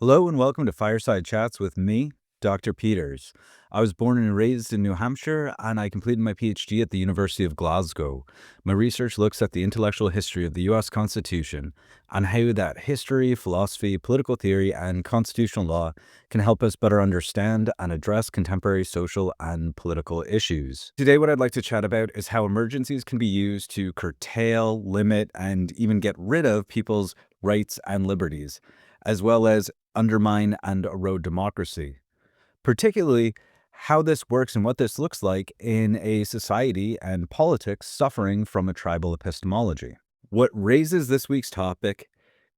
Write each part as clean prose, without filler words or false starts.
Hello and welcome to Fireside Chats with me, Dr. Peters. I was born and raised in New Hampshire, and I completed my PhD at the University of Glasgow. My research looks at the intellectual history of the US Constitution and how that history, philosophy, political theory, and constitutional law can help us better understand and address contemporary social and political issues. Today, what I'd like to chat about is how emergencies can be used to curtail, limit, and even get rid of people's rights and liberties, as well as undermine and erode democracy, particularly how this works and what this looks like in a society and politics suffering from a tribal epistemology. What raises this week's topic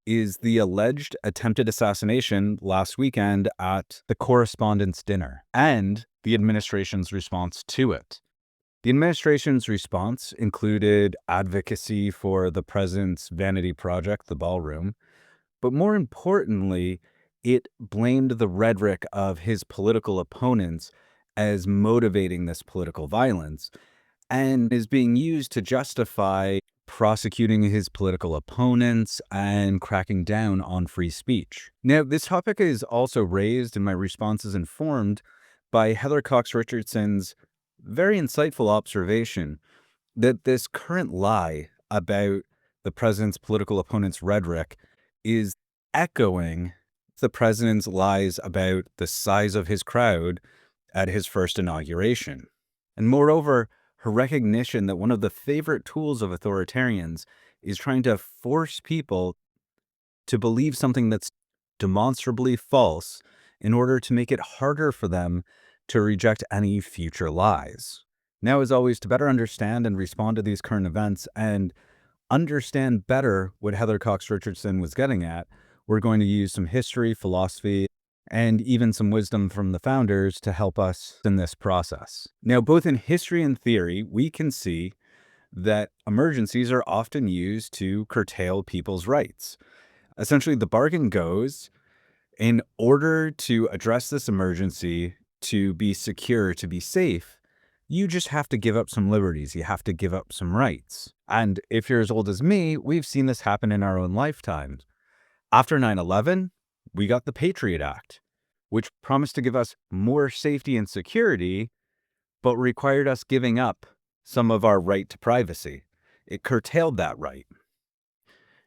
is the alleged attempted assassination last weekend at the Correspondents Dinner and the administration's response to it. The administration's response included advocacy for the president's vanity project, the ballroom, but more importantly, it blamed the rhetoric of his political opponents as motivating this political violence and is being used to justify prosecuting his political opponents and cracking down on free speech. Now, this topic is also raised and my response is informed by Heather Cox Richardson's very insightful observation that this current lie about the president's political opponent's rhetoric is echoing the president's lies about the size of his crowd at his first inauguration. And moreover, her recognition that one of the favorite tools of authoritarians is trying to force people to believe something that's demonstrably false in order to make it harder for them to reject any future lies. Now, as always, to better understand and respond to these current events and understand better what Heather Cox Richardson was getting at, we're going to use some history, philosophy, and even some wisdom from the founders to help us in this process. Now, both in history and theory, we can see that emergencies are often used to curtail people's rights. Essentially, the bargain goes, in order to address this emergency, to be secure, to be safe, you just have to give up some liberties. You have to give up some rights. And if you're as old as me, we've seen this happen in our own lifetimes. After 9/11, we got the Patriot Act, which promised to give us more safety and security, but required us giving up some of our right to privacy. It curtailed that right.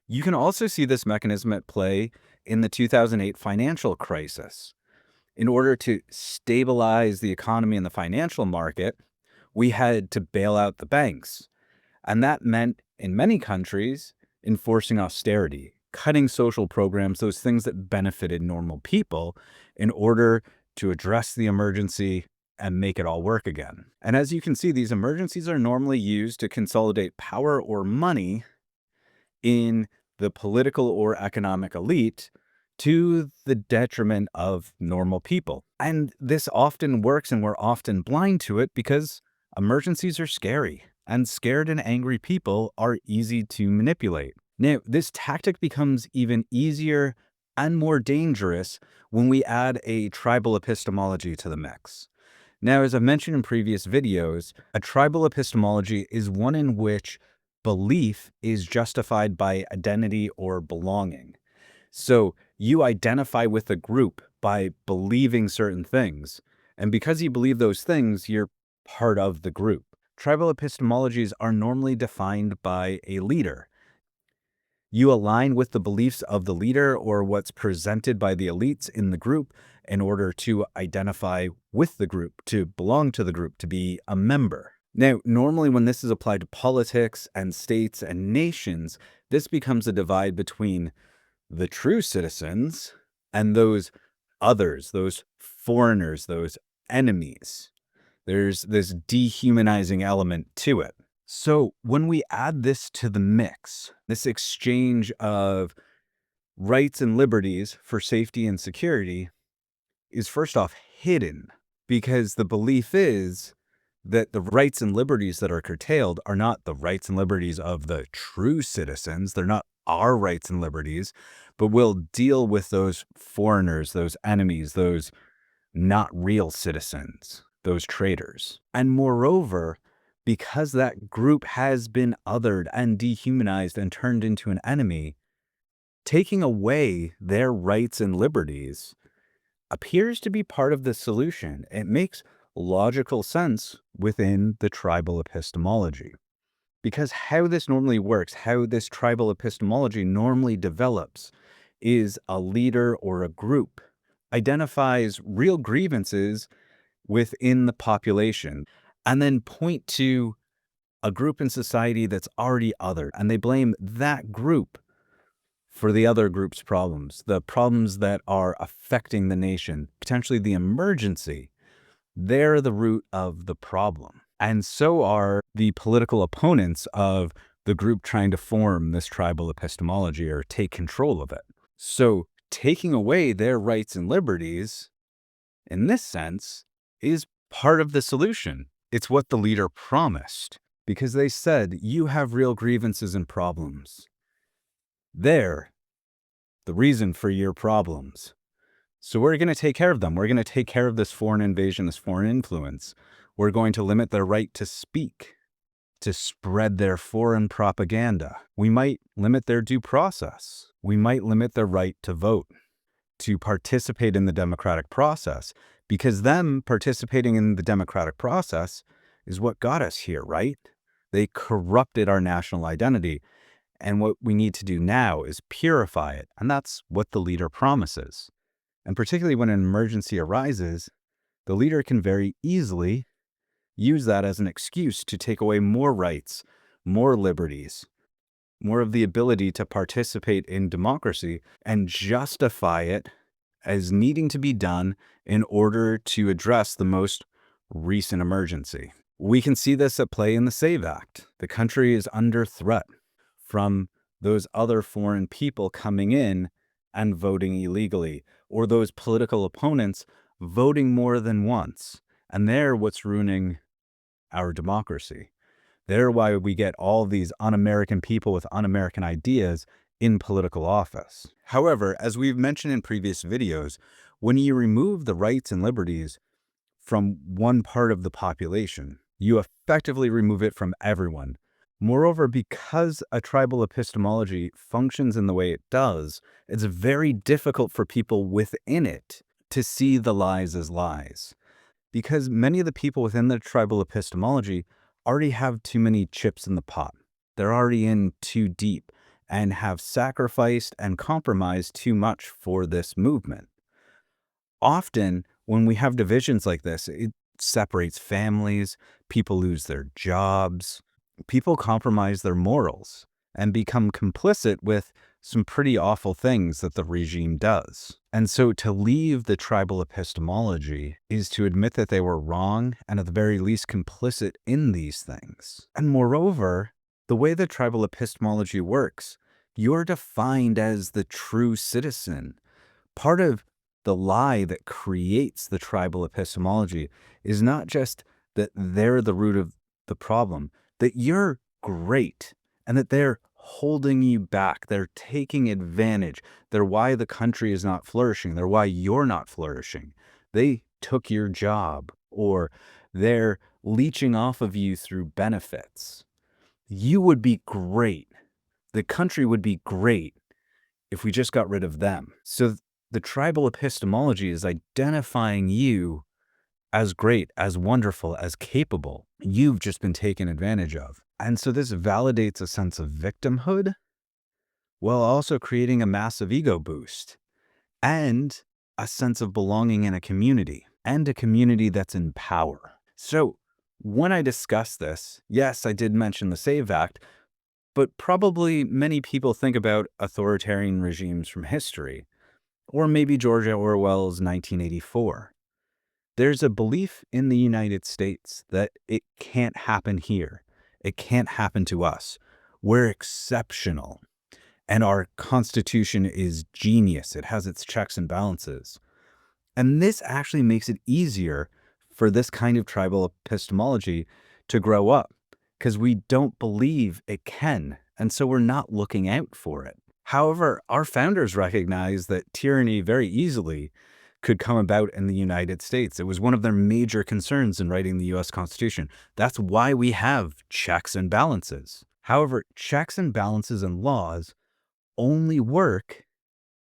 You can also see this mechanism at play in the 2008 financial crisis. In order to stabilize the economy and the financial market, we had to bail out the banks. And that meant, in many countries, enforcing austerity, cutting social programs, those things that benefited normal people, in order to address the emergency and make it all work again. And as you can see, these emergencies are normally used to consolidate power or money in the political or economic elite to the detriment of normal people. And this often works, and we're often blind to it because emergencies are scary, and scared and angry people are easy to manipulate. Now, this tactic becomes even easier and more dangerous when we add a tribal epistemology to the mix. Now, as I've mentioned in previous videos, a tribal epistemology is one in which belief is justified by identity or belonging. So you identify with a group by believing certain things. And because you believe those things, you're part of the group. Tribal epistemologies are normally defined by a leader. You align with the beliefs of the leader or what's presented by the elites in the group in order to identify with the group, to belong to the group, to be a member. Now, normally when this is applied to politics and states and nations, this becomes a divide between the true citizens and those others, those foreigners, those enemies. There's this dehumanizing element to it. So when we add this to the mix, this exchange of rights and liberties for safety and security is first off hidden, because the belief is that the rights and liberties that are curtailed are not the rights and liberties of the true citizens. They're not our rights and liberties, but we'll deal with those foreigners, those enemies, those not real citizens, those traitors. And moreover, because that group has been othered and dehumanized and turned into an enemy, Taking away their rights and liberties appears to be part of the solution. It makes logical sense within the tribal epistemology. Because how this normally works, how this tribal epistemology normally develops, is a leader or a group identifies real grievances within the population and then point to a group in society that's already othered, and they blame that group for the other group's problems, the problems that are affecting the nation, potentially the emergency. They're the root of the problem. And so are the political opponents of the group trying to form this tribal epistemology or take control of it. So taking away their rights and liberties, in this sense, is part of the solution. It's what the leader promised, because they said, you have real grievances and problems. They're the reason for your problems. So we're going to take care of them. We're going to take care of this foreign invasion, this foreign influence. We're going to limit their right to speak, to spread their foreign propaganda. We might limit their due process. We might limit their right to vote, to participate in the democratic process, because them participating in the democratic process is what got us here, right? They corrupted our national identity. And what we need to do now is purify it. And that's what the leader promises. And particularly when an emergency arises, the leader can very easily use that as an excuse to take away more rights, more liberties, more of the ability to participate in democracy, and justify it as needing to be done in order to address the most recent emergency. We can see this at play in the SAVE Act. The country is under threat from those other foreign people coming in and voting illegally, or those political opponents voting more than once. And they're what's ruining our democracy. They're why we get all these un-American people with un-American ideas in political office. However, as we've mentioned in previous videos, when you remove the rights and liberties from one part of the population, you effectively remove it from everyone. Moreover, because a tribal epistemology functions in the way it does, it's very difficult for people within it to see the lies as lies. Because many of the people within the tribal epistemology already have too many chips in the pot. They're already in too deep and have sacrificed and compromised too much for this movement. Often, when we have divisions like this, it separates families, people lose their jobs, people compromise their morals and become complicit with some pretty awful things that the regime does. And so to leave the tribal epistemology is to admit that they were wrong and at the very least complicit in these things. And moreover, the way the tribal epistemology works, you're defined as the true citizen. Part of the lie that creates the tribal epistemology is not just that they're the root of the problem, that you're great and that they're holding you back. They're taking advantage. They're why the country is not flourishing. They're why you're not flourishing. They took your job, or they're leeching off of you through benefits. You would be great. The country would be great if we just got rid of them. So the tribal epistemology is identifying you as great, as wonderful, as capable. You've just been taken advantage of. And so this validates a sense of victimhood while also creating a massive ego boost and a sense of belonging in a community, and a community that's in power. So when I discuss this, yes, I did mention the SAVE Act, but probably many people think about authoritarian regimes from history, or maybe George Orwell's 1984. There's a belief in the United States that it can't happen here. It can't happen to us. We're exceptional. And our Constitution is genius. It has its checks and balances. And this actually makes it easier for this kind of tribal epistemology to grow up, because we don't believe it can. And so we're not looking out for it. However, our founders recognized that tyranny very easily could come about in the United States. It was one of their major concerns in writing the U.S. Constitution. That's why we have checks and balances. However, checks and balances and laws only work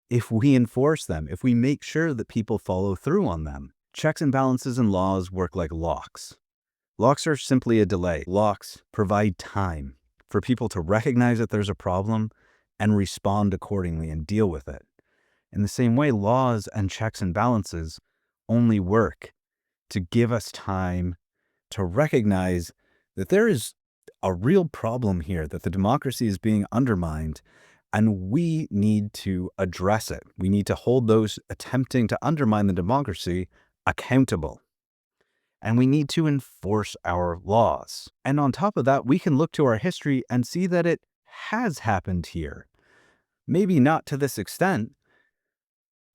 if we enforce them, if we make sure that people follow through on them. Checks and balances and laws work like locks. Locks are simply a delay. Locks provide time for people to recognize that there's a problem and respond accordingly and deal with it. In the same way, laws and checks and balances only work to give us time to recognize that there is a real problem here, that the democracy is being undermined, and we need to address it. We need to hold those attempting to undermine the democracy accountable. And we need to enforce our laws. And on top of that, we can look to our history and see that it has happened here. Maybe not to this extent,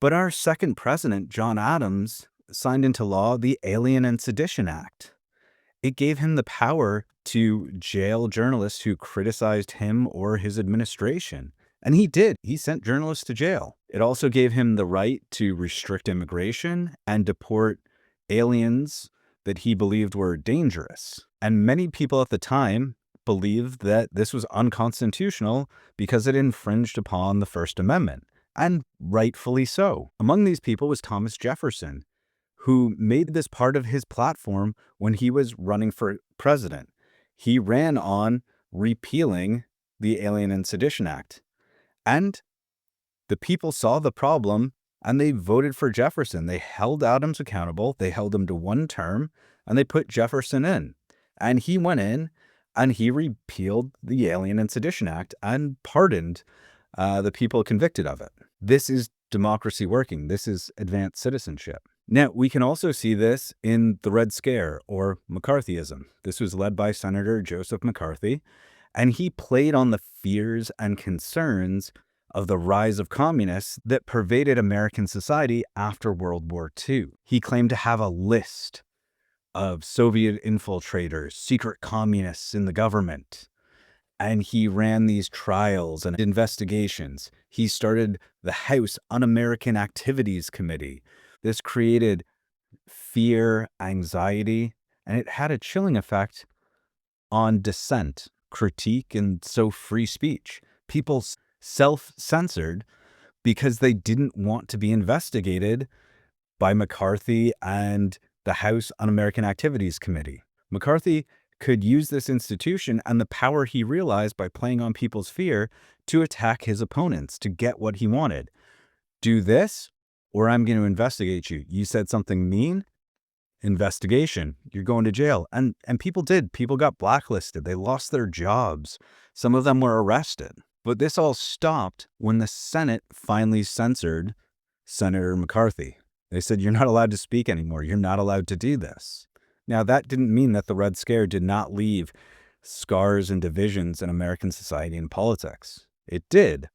but our second president, John Adams, signed into law the Alien and Sedition Act. It gave him the power to jail journalists who criticized him or his administration. And he did. He sent journalists to jail. It also gave him the right to restrict immigration and deport aliens that he believed were dangerous. And many people at the time believed that this was unconstitutional because it infringed upon the First Amendment, and rightfully so. Among these people was Thomas Jefferson, who made this part of his platform when he was running for president. He ran on repealing the Alien and Sedition Act. And the people saw the problem and they voted for Jefferson. They held Adams accountable. They held him to one term and they put Jefferson in. And he went in and he repealed the Alien and Sedition Act and pardoned the people convicted of it. This is democracy working. This is advanced citizenship. Now, we can also see this in the Red Scare or McCarthyism. This was led by Senator Joseph McCarthy, and he played on the fears and concerns of the rise of communists that pervaded American society after World War II. He claimed to have a list of Soviet infiltrators, secret communists in the government. And he ran these trials and investigations. He started the House Un-American Activities Committee. This created fear, anxiety, and it had a chilling effect on dissent, critique, and so free speech. People self-censored because they didn't want to be investigated by McCarthy and the House Un-American Activities Committee. McCarthy could use this institution and the power he realized by playing on people's fear to attack his opponents, to get what he wanted. Do this, or I'm going to investigate you. You said something mean? Investigation. You're going to jail. And people did. People got blacklisted. They lost their jobs. Some of them were arrested. But this all stopped when the Senate finally censored Senator McCarthy. They said, you're not allowed to speak anymore. You're not allowed to do this. Now, that didn't mean that the Red Scare did not leave scars and divisions in American society and politics. It did,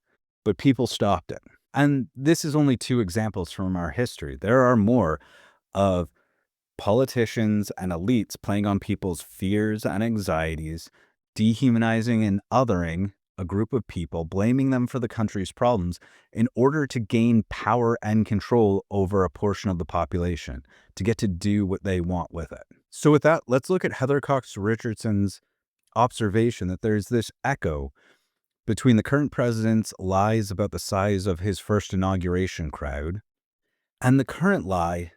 but people stopped it. And this is only two examples from our history. There are more of politicians and elites playing on people's fears and anxieties, dehumanizing and othering a group of people, blaming them for the country's problems in order to gain power and control over a portion of the population, to get to do what they want with it. So with that, let's look at Heather Cox Richardson's observation that there's this echo between the current president's lies about the size of his first inauguration crowd and the current lie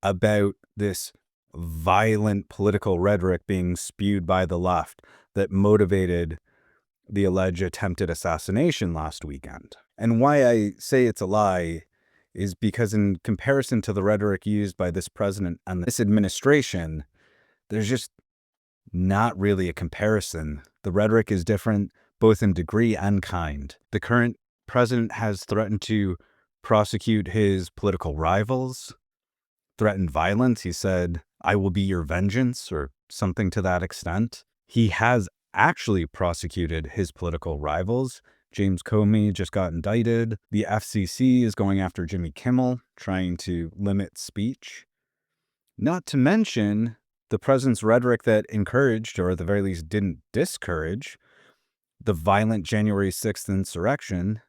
about this violent political rhetoric being spewed by the left that motivated the alleged attempted assassination last weekend. And why I say it's a lie is because in comparison to the rhetoric used by this president and this administration, there's just not really a comparison. The rhetoric is different, both in degree and kind. The current president has threatened to prosecute his political rivals, threatened violence. He said, I will be your vengeance, or something to that extent. He has actually prosecuted his political rivals. James Comey just got indicted. The FCC is going after Jimmy Kimmel, trying to limit speech. Not to mention the president's rhetoric that encouraged, or at the very least didn't discourage, the violent January 6th insurrection.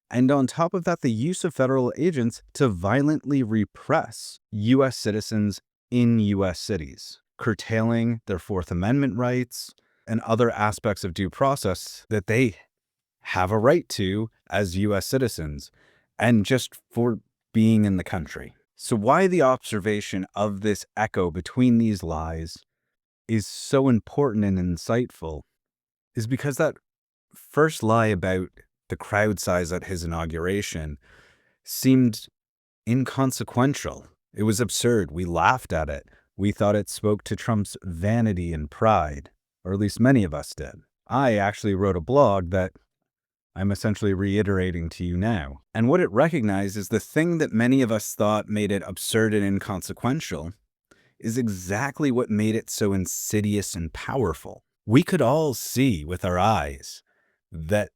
And on top of that, the use of federal agents to violently repress U.S. citizens in U.S. cities, curtailing their Fourth Amendment rights and other aspects of due process that they have a right to as U.S. citizens, and just for being in the country. So, why the observation of this echo between these lies is so important and insightful is because that first lie about the crowd size at his inauguration seemed inconsequential. It was absurd. We laughed at it. We thought it spoke to Trump's vanity and pride, or at least many of us did. I actually wrote a blog that I'm essentially reiterating to you now. And what it recognized is the thing that many of us thought made it absurd and inconsequential is exactly what made it so insidious and powerful. We could all see with our eyes that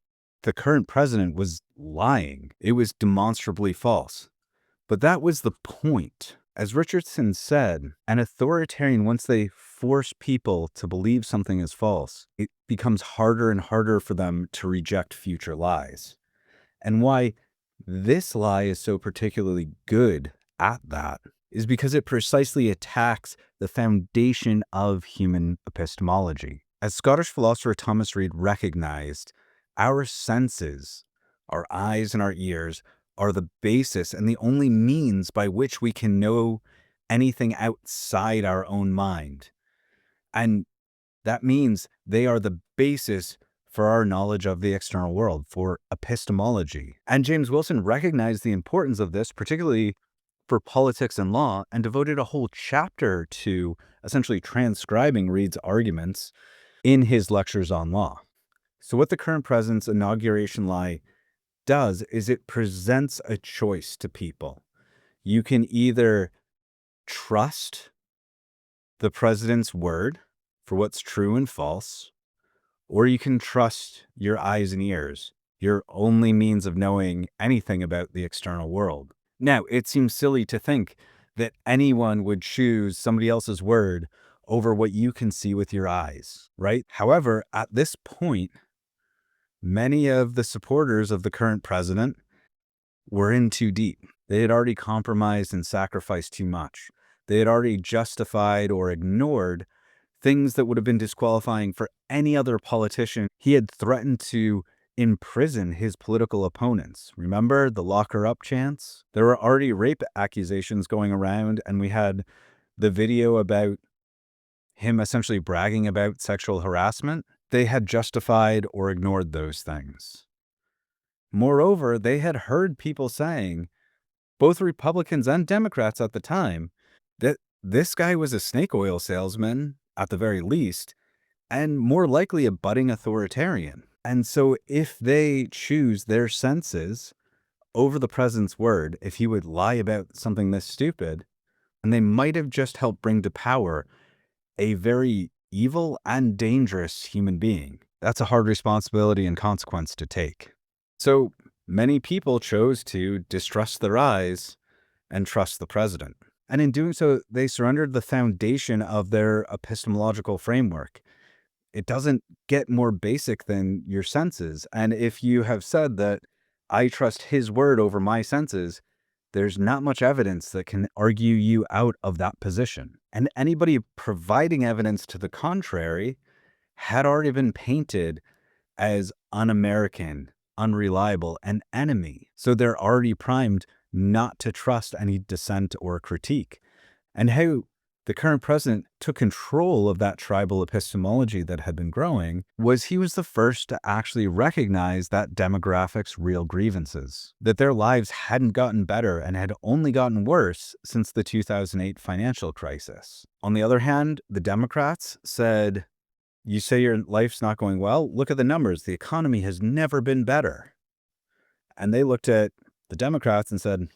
the current president was lying. It was demonstrably false. But that was the point. As Richardson said, an authoritarian, once they force people to believe something is false, it becomes harder and harder for them to reject future lies. And why this lie is so particularly good at that is because it precisely attacks the foundation of human epistemology. As Scottish philosopher Thomas Reid recognized, our senses, our eyes and our ears, are the basis and the only means by which we can know anything outside our own mind. And that means they are the basis for our knowledge of the external world, for epistemology. And James Wilson recognized the importance of this, particularly for politics and law, and devoted a whole chapter to essentially transcribing Reid's arguments in his lectures on law. So what the current president's inauguration lie does is it presents a choice to people. You can either trust the president's word for what's true and false, or you can trust your eyes and ears, your only means of knowing anything about the external world. Now, it seems silly to think that anyone would choose somebody else's word over what you can see with your eyes, right? However, at this point, many of the supporters of the current president were in too deep. They had already compromised and sacrificed too much. They had already justified or ignored things that would have been disqualifying for any other politician. He had threatened to imprison his political opponents. Remember the lock her up chants? There were already rape accusations going around, and we had the video about him essentially bragging about sexual harassment. They had justified or ignored those things. Moreover, they had heard people saying, both Republicans and Democrats at the time, that this guy was a snake oil salesman, at the very least, and more likely a budding authoritarian. And so if they choose their senses over the president's word, if he would lie about something this stupid, and they might have just helped bring to power a very evil and dangerous human being. That's a hard responsibility and consequence to take. So many people chose to distrust their eyes and trust the president. And in doing so, they surrendered the foundation of their epistemological framework. It doesn't get more basic than your senses. And if you have said that I trust his word over my senses, there's not much evidence that can argue you out of that position. And anybody providing evidence to the contrary had already been painted as un-American, unreliable, an enemy. So they're already primed not to trust any dissent or critique. And how the current president took control of that tribal epistemology that had been growing was he was the first to actually recognize that demographics' real grievances, that their lives hadn't gotten better and had only gotten worse since the 2008 financial crisis. On the other hand, the Democrats said, you say your life's not going well? Look at the numbers. The economy has never been better. And they looked at the Democrats and said,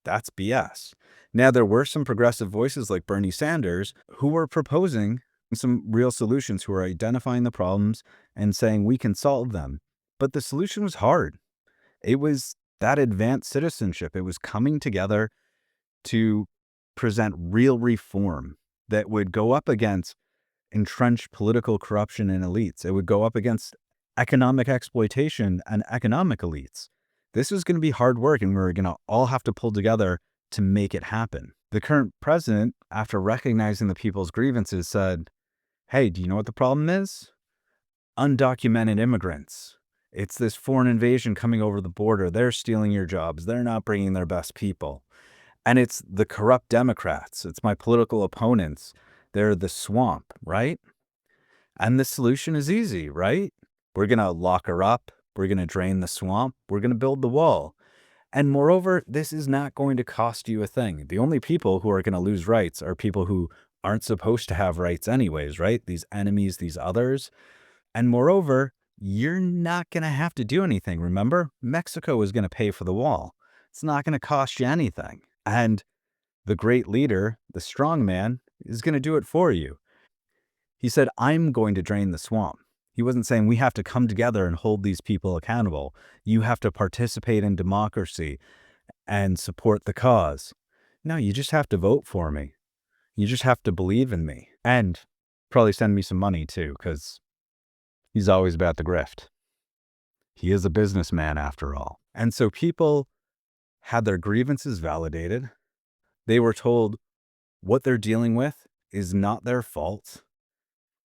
that's BS. Now, there were some progressive voices like Bernie Sanders who were proposing some real solutions, who were identifying the problems and saying we can solve them. But the solution was hard. It was that advanced citizenship. It was coming together to present real reform that would go up against entrenched political corruption and elites. It would go up against economic exploitation and economic elites. This was going to be hard work, and we were going to all have to pull together to make it happen. The current president, after recognizing the people's grievances, said, hey, do you know what the problem is? Undocumented immigrants. It's this foreign invasion coming over the border. They're stealing your jobs. They're not bringing their best people. And it's the corrupt Democrats. It's my political opponents. They're the swamp, right? And the solution is easy, right? We're going to lock her up. We're going to drain the swamp. We're going to build the wall. And moreover, this is not going to cost you a thing. The only people who are going to lose rights are people who aren't supposed to have rights anyways, right? These enemies, these others. And moreover, you're not going to have to do anything. Remember, Mexico is going to pay for the wall. It's not going to cost you anything. And the great leader, the strong man, is going to do it for you. He said, I'm going to drain the swamp. He wasn't saying we have to come together and hold these people accountable. You have to participate in democracy and support the cause. No, you just have to vote for me. You just have to believe in me. And probably send me some money too, because he's always about the grift. He is a businessman after all. And so people had their grievances validated. They were told what they're dealing with is not their fault.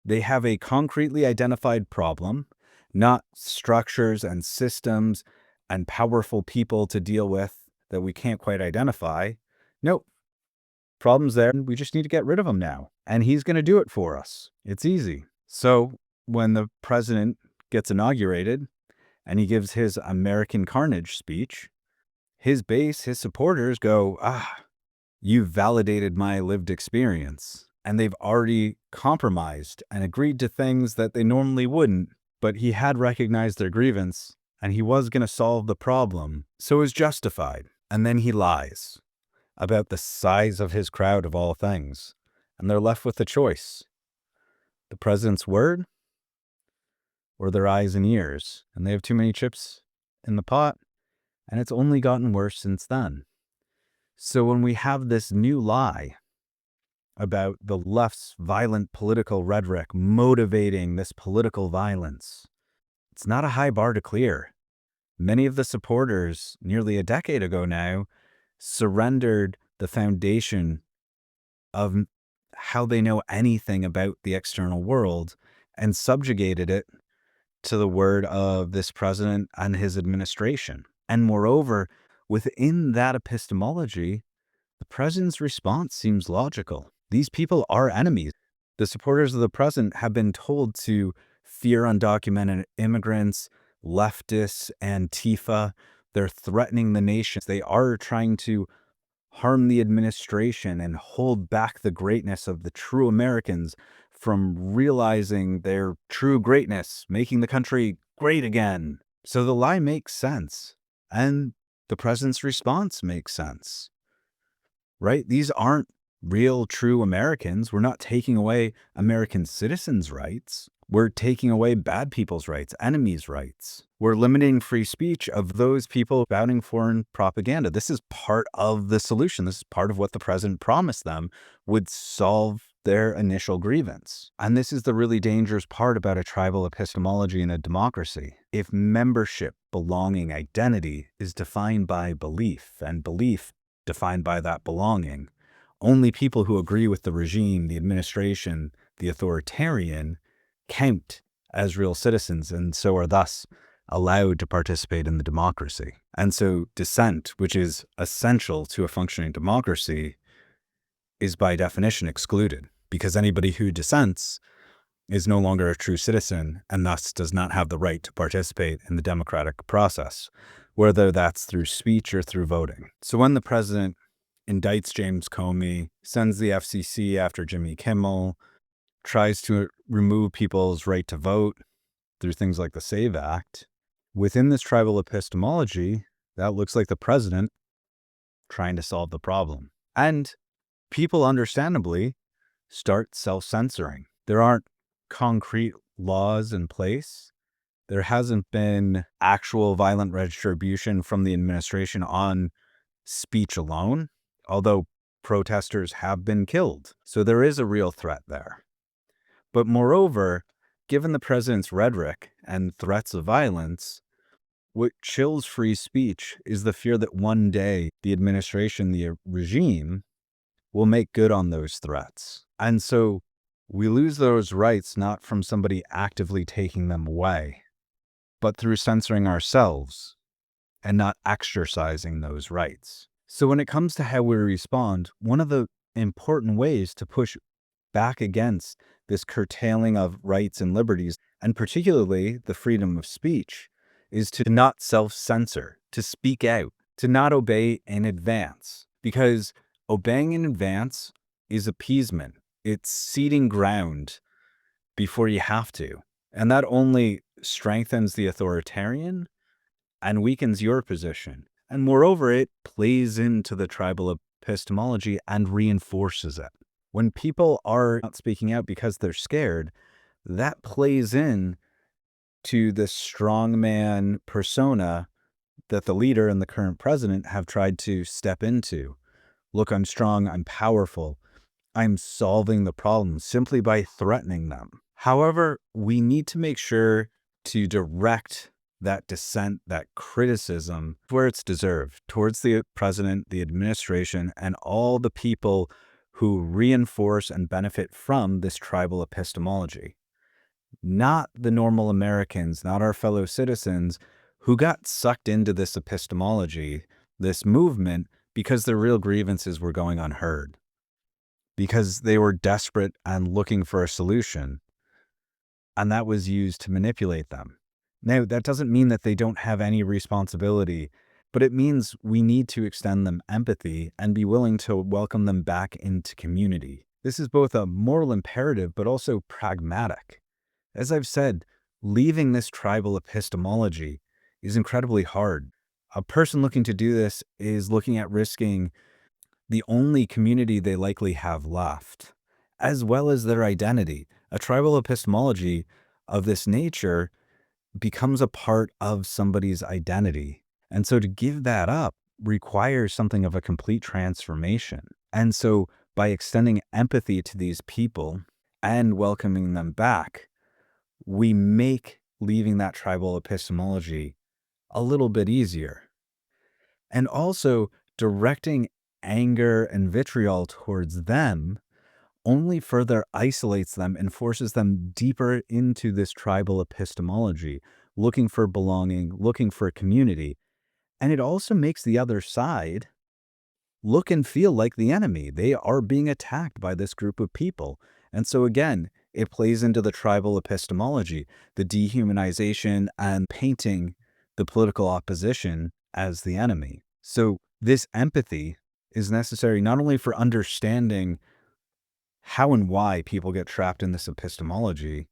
They have a concretely identified problem, not structures and systems and powerful people to deal with that we can't quite identify. Nope. Problem's there. We just need to get rid of them now. And he's going to do it for us. It's easy. So when the president gets inaugurated and he gives his American Carnage speech, his base, his supporters go, you've validated my lived experience. And they've already compromised and agreed to things that they normally wouldn't, but he had recognized their grievance and he was going to solve the problem. So it was justified. And then he lies about the size of his crowd of all things. And they're left with a choice: the president's word or their eyes and ears. And they have too many chips in the pot. And it's only gotten worse since then. So when we have this new lie about the left's violent political rhetoric motivating this political violence, it's not a high bar to clear. Many of the supporters nearly a decade ago now surrendered the foundation of how they know anything about the external world and subjugated it to the word of this president and his administration. And moreover, within that epistemology, the president's response seems logical. These people are enemies. The supporters of the president have been told to fear undocumented immigrants, leftists, Antifa. They're threatening the nation. They are trying to harm the administration and hold back the greatness of the true Americans from realizing their true greatness, making the country great again. So the lie makes sense. And the president's response makes sense. Right? These aren't real, true Americans. We're not taking away American citizens' rights. We're taking away bad people's rights, enemies' rights. We're limiting free speech of those people spouting foreign propaganda. This is part of the solution. This is part of what the president promised them would solve their initial grievance. And this is the really dangerous part about a tribal epistemology in a democracy. If membership, belonging, identity is defined by belief, and belief defined by that belonging, only people who agree with the regime, the administration, the authoritarian count as real citizens and so are thus allowed to participate in the democracy. And so dissent, which is essential to a functioning democracy, is by definition excluded, because anybody who dissents is no longer a true citizen and thus does not have the right to participate in the democratic process, whether that's through speech or through voting. So when the president indicts James Comey, sends the FCC after Jimmy Kimmel, tries to remove people's right to vote through things like the SAVE Act, within this tribal epistemology, that looks like the president trying to solve the problem. And people understandably start self-censoring. There aren't concrete laws in place. There hasn't been actual violent retribution from the administration on speech alone, although protesters have been killed. So there is a real threat there. But moreover, given the president's rhetoric and threats of violence, what chills free speech is the fear that one day the administration, the regime, will make good on those threats. And so we lose those rights not from somebody actively taking them away, but through censoring ourselves and not exercising those rights. So when it comes to how we respond, one of the important ways to push back against this curtailing of rights and liberties, and particularly the freedom of speech, is to not self-censor, to speak out, to not obey in advance. Because obeying in advance is appeasement. It's ceding ground before you have to. And that only strengthens the authoritarian and weakens your position. And moreover, it plays into the tribal epistemology and reinforces it. When people are not speaking out because they're scared, that plays in to the strongman persona that the leader and the current president have tried to step into. Look, I'm strong, I'm powerful, I'm solving the problem simply by threatening them. However, we need to make sure to direct that dissent, that criticism, where it's deserved, towards the president, the administration, and all the people who reinforce and benefit from this tribal epistemology. Not the normal Americans, not our fellow citizens who got sucked into this epistemology, this movement, because their real grievances were going unheard, because they were desperate and looking for a solution, and that was used to manipulate them. Now, that doesn't mean that they don't have any responsibility, but it means we need to extend them empathy and be willing to welcome them back into community. This is both a moral imperative, but also pragmatic. As I've said, leaving this tribal epistemology is incredibly hard. A person looking to do this is looking at risking the only community they likely have left, as well as their identity. A tribal epistemology of this nature becomes a part of somebody's identity. And so to give that up requires something of a complete transformation. And so by extending empathy to these people and welcoming them back, we make leaving that tribal epistemology a little bit easier. And also directing anger and vitriol towards them only further isolates them and forces them deeper into this tribal epistemology, looking for belonging, looking for community. And it also makes the other side look and feel like the enemy. They are being attacked by this group of people. And so again, it plays into the tribal epistemology, the dehumanization and painting the political opposition as the enemy. So this empathy is necessary not only for understanding how and why people get trapped in this epistemology,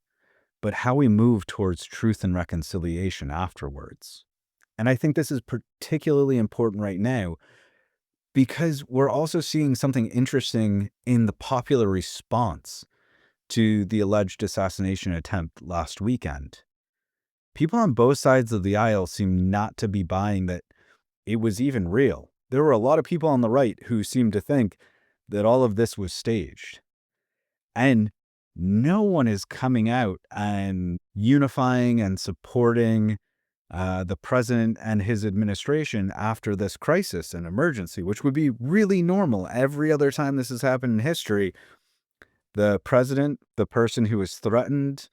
but how we move towards truth and reconciliation afterwards. And I think this is particularly important right now because we're also seeing something interesting in the popular response to the alleged assassination attempt last weekend. People on both sides of the aisle seem not to be buying that it was even real. There were a lot of people on the right who seemed to think that all of this was staged. And no one is coming out and unifying and supporting the president and his administration after this crisis and emergency, which would be really normal. Every other time this has happened in history, the president, the person who is threatened,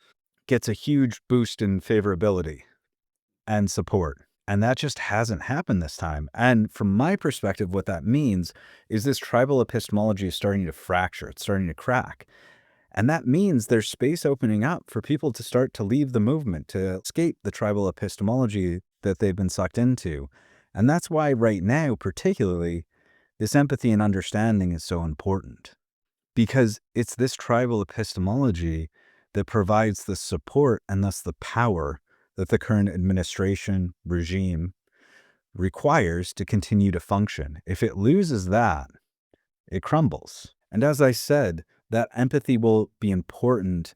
gets a huge boost in favorability and support. And that just hasn't happened this time. And from my perspective, what that means is this tribal epistemology is starting to fracture. It's starting to crack. And that means there's space opening up for people to start to leave the movement, to escape the tribal epistemology that they've been sucked into. And that's why right now, particularly, this empathy and understanding is so important. Because it's this tribal epistemology that provides the support and thus the power that the current administration regime requires to continue to function. If it loses that, it crumbles. And as I said, that empathy will be important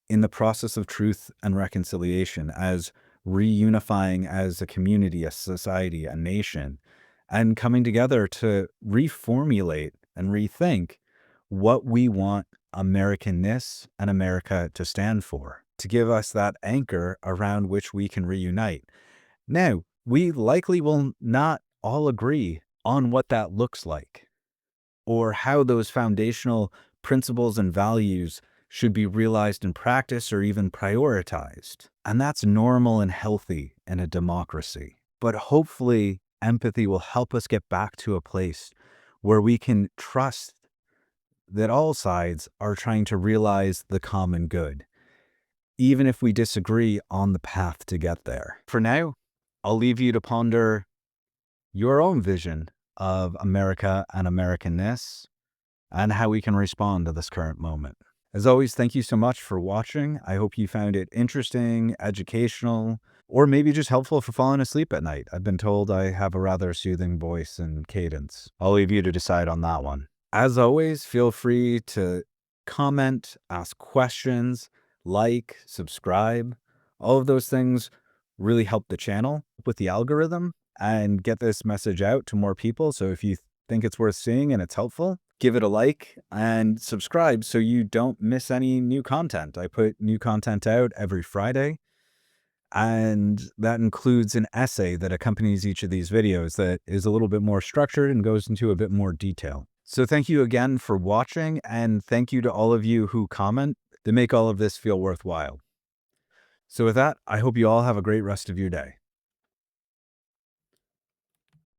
in the process of truth and reconciliation as reunifying as a community, a society, a nation, and coming together to reformulate and rethink what we want Americanness and America to stand for, to give us that anchor around which we can reunite. Now, we likely will not all agree on what that looks like or how those foundational principles and values should be realized in practice or even prioritized. And that's normal and healthy in a democracy. But hopefully, empathy will help us get back to a place where we can trust that all sides are trying to realize the common good, even if we disagree on the path to get there. For now, I'll leave you to ponder your own vision of America and Americanness and how we can respond to this current moment. As always, thank you so much for watching. I hope you found it interesting, educational, or maybe just helpful for falling asleep at night. I've been told I have a rather soothing voice and cadence. I'll leave you to decide on that one. As always, feel free to comment, ask questions, like, subscribe. All of those things really help the channel with the algorithm and get this message out to more people. So if you think it's worth seeing and it's helpful, give it a like and subscribe so you don't miss any new content. I put new content out every Friday, and that includes an essay that accompanies each of these videos that is a little bit more structured and goes into a bit more detail. So thank you again for watching, and thank you to all of you who comment to make all of this feel worthwhile. So with that, I hope you all have a great rest of your day.